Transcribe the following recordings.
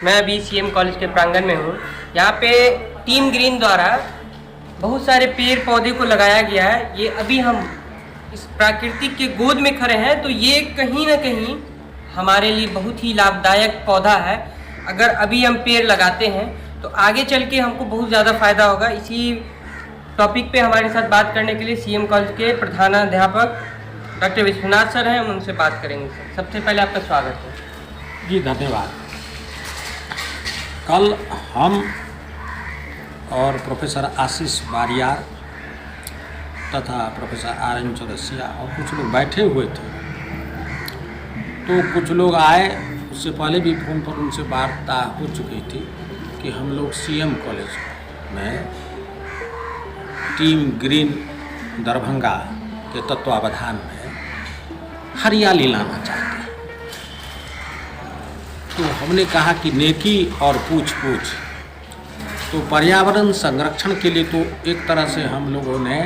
मैं अभी CM college के प्रांगण में हूँ। यहाँ पे टीम ग्रीन द्वारा बहुत सारे पेड़ पौधे को लगाया गया है। ये अभी हम इस प्राकृतिक के गोद में खड़े हैं, तो ये कहीं ना कहीं हमारे लिए बहुत ही लाभदायक पौधा है। अगर अभी हम पेड़ लगाते हैं तो आगे चल के हमको बहुत ज़्यादा फायदा होगा। इसी टॉपिक पे हमारे साथ बात करने के लिए सीएम कॉलेज के प्रधानाध्यापक डॉक्टर विश्वनाथ सर हैं, हम उनसे बात करेंगे। सर, सबसे पहले आपका स्वागत है। जी धन्यवाद। कल हम और प्रोफेसर आशीष बारियार तथा प्रोफेसर आर.एन. चौरसिया और कुछ लोग बैठे हुए थे, तो कुछ लोग आए। उससे पहले भी फ़ोन पर उनसे वार्ता हो चुकी थी कि हम लोग सीएम कॉलेज में टीम ग्रीन दरभंगा के तत्वावधान में हरियाली लाना चाहते हैं। तो हमने कहा कि नेकी और पूछ पूछ, तो पर्यावरण संरक्षण के लिए तो एक तरह से हम लोगों ने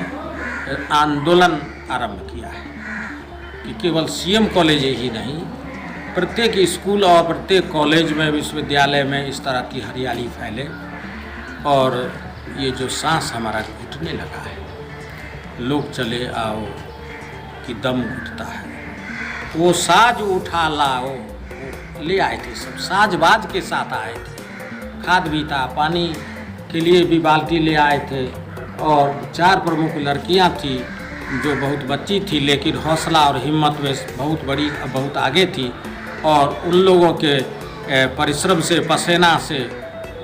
आंदोलन आरंभ किया है कि केवल सीएम कॉलेज ही नहीं, प्रत्येक स्कूल और प्रत्येक कॉलेज में, विश्वविद्यालय में इस तरह की हरियाली फैले। और ये जो सांस हमारा घुटने लगा है, लोग चले आओ कि दम घुटता है, वो साज उठा लाओ, ले आए थे सब, साजबाज के साथ आए थे। खाद भी था, पानी के लिए भी बाल्टी ले आए थे। और 4 प्रमुख लड़कियां थी जो बहुत बच्ची थी, लेकिन हौसला और हिम्मत में बहुत बड़ी, बहुत आगे थी। और उन लोगों के परिश्रम से, पसीना से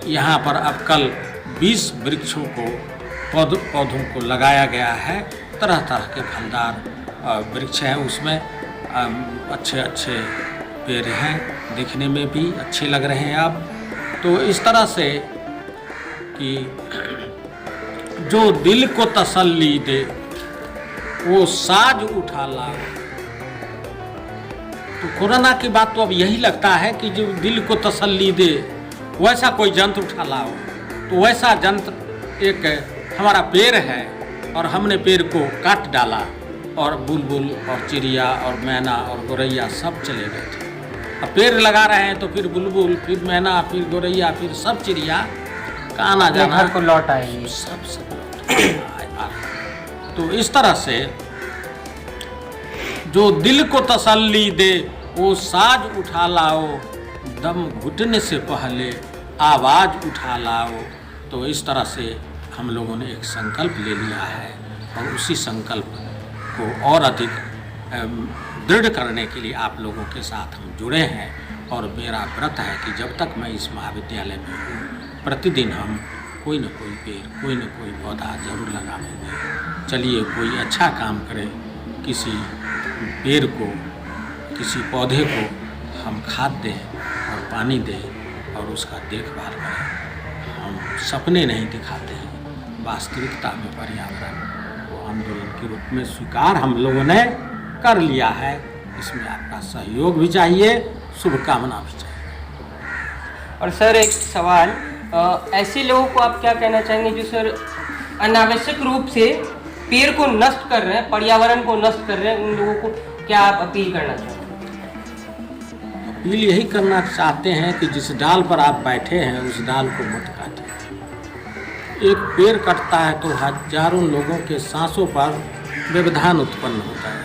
यहाँ पर अब कल 20 वृक्षों को, पौधों को लगाया गया है। तरह तरह के फलदार वृक्ष हैं, उसमें अच्छे अच्छे पेड़ हैं, दिखने में भी अच्छे लग रहे हैं अब। तो इस तरह से कि जो दिल को तसल्ली दे वो साज उठा लाओ। तो कोरोना की बात तो अब यही लगता है कि जो दिल को तसल्ली दे वैसा कोई जंत्र उठा लाओ। तो वैसा जंत्र एक हमारा पेड़ है, और हमने पेड़ को काट डाला, और बुलबुल और चिड़िया और मैना और गौरैया सब चले गए थे। अब पेड़ लगा रहे हैं तो फिर बुलबुल, फिर मैना, फिर गौरैया, फिर सब चिड़िया का आना जाना घर को लौट आएंगे, सब तो इस तरह से जो दिल को तसल्ली दे वो साज उठा लाओ, दम घुटने से पहले आवाज़ उठा लाओ। तो इस तरह से हम लोगों ने एक संकल्प ले लिया है, और उसी संकल्प को और अधिक दृढ़ करने के लिए आप लोगों के साथ हम जुड़े हैं। और मेरा व्रत है कि जब तक मैं इस महाविद्यालय में हूँ, प्रतिदिन हम कोई न कोई पेड़, कोई न कोई पौधा जरूर लगाएंगे। चलिए कोई अच्छा काम करें, किसी पेड़ को, किसी पौधे को हम खाद दें और पानी दें और उसका देखभाल करें। हम सपने नहीं दिखाते हैं, वास्तविकता में पर्यावरण को आंदोलन के रूप में स्वीकार हम लोगों ने कर लिया है। इसमें आपका सहयोग भी चाहिए, शुभकामना भी चाहिए। और सर एक सवाल, ऐसे लोगों को आप क्या कहना चाहेंगे जो सर अनावश्यक रूप से पेड़ को नष्ट कर रहे हैं, पर्यावरण को नष्ट कर रहे हैं? उन लोगों को क्या आप अपील करना चाहते हैं? अपील यही करना चाहते हैं कि जिस डाल पर आप बैठे हैं उस डाल को मत काटिए। एक पेड़ कटता है तो हजारों लोगों के सांसों पर व्यवधान उत्पन्न होता है।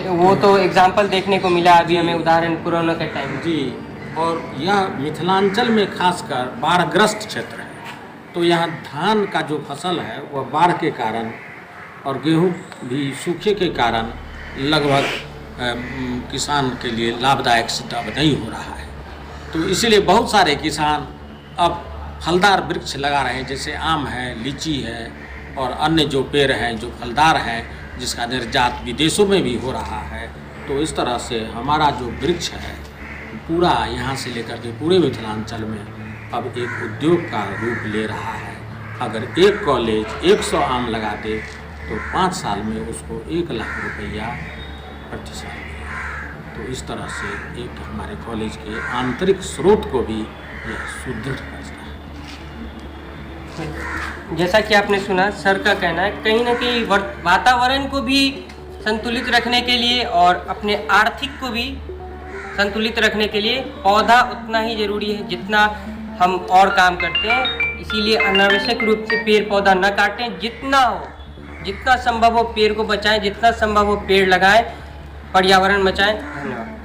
वो तो एग्जाम्पल देखने को मिला अभी हमें, उदाहरण कोरोना के टाइम जी। और यह मिथिलांचल में खासकर बाढ़ग्रस्त क्षेत्र है, तो यहाँ धान का जो फसल है वह बाढ़ के कारण और गेहूँ भी सूखे के कारण लगभग किसान के लिए लाभदायक सिद्ध अब नहीं हो रहा है। तो इसीलिए बहुत सारे किसान अब फलदार वृक्ष लगा रहे हैं, जैसे आम है, लीची है और अन्य जो पेड़ हैं जो फलदार हैं, जिसका निर्यात विदेशों में भी हो रहा है। तो इस तरह से हमारा जो वृक्ष है पूरा यहाँ से लेकर के पूरे मिथिलांचल में अब एक उद्योग का रूप ले रहा है। अगर एक कॉलेज 100 आम लगा दे तो 5 साल में उसको 1 लाख रुपया प्रति साल मिलेगा। तो इस तरह से एक हमारे कॉलेज के आंतरिक स्रोत को भी यह सुदृढ़ करता है। जैसा कि आपने सुना, सर का कहना है कहीं ना कहीं वातावरण को भी संतुलित रखने के लिए और अपने आर्थिक को भी संतुलित रखने के लिए पौधा उतना ही ज़रूरी है जितना हम और काम करते हैं। इसीलिए अनावश्यक रूप से पेड़ पौधा न काटें, जितना संभव हो पेड़ को बचाएं, जितना संभव हो पेड़ लगाएं, पर्यावरण बचाएं। धन्यवाद।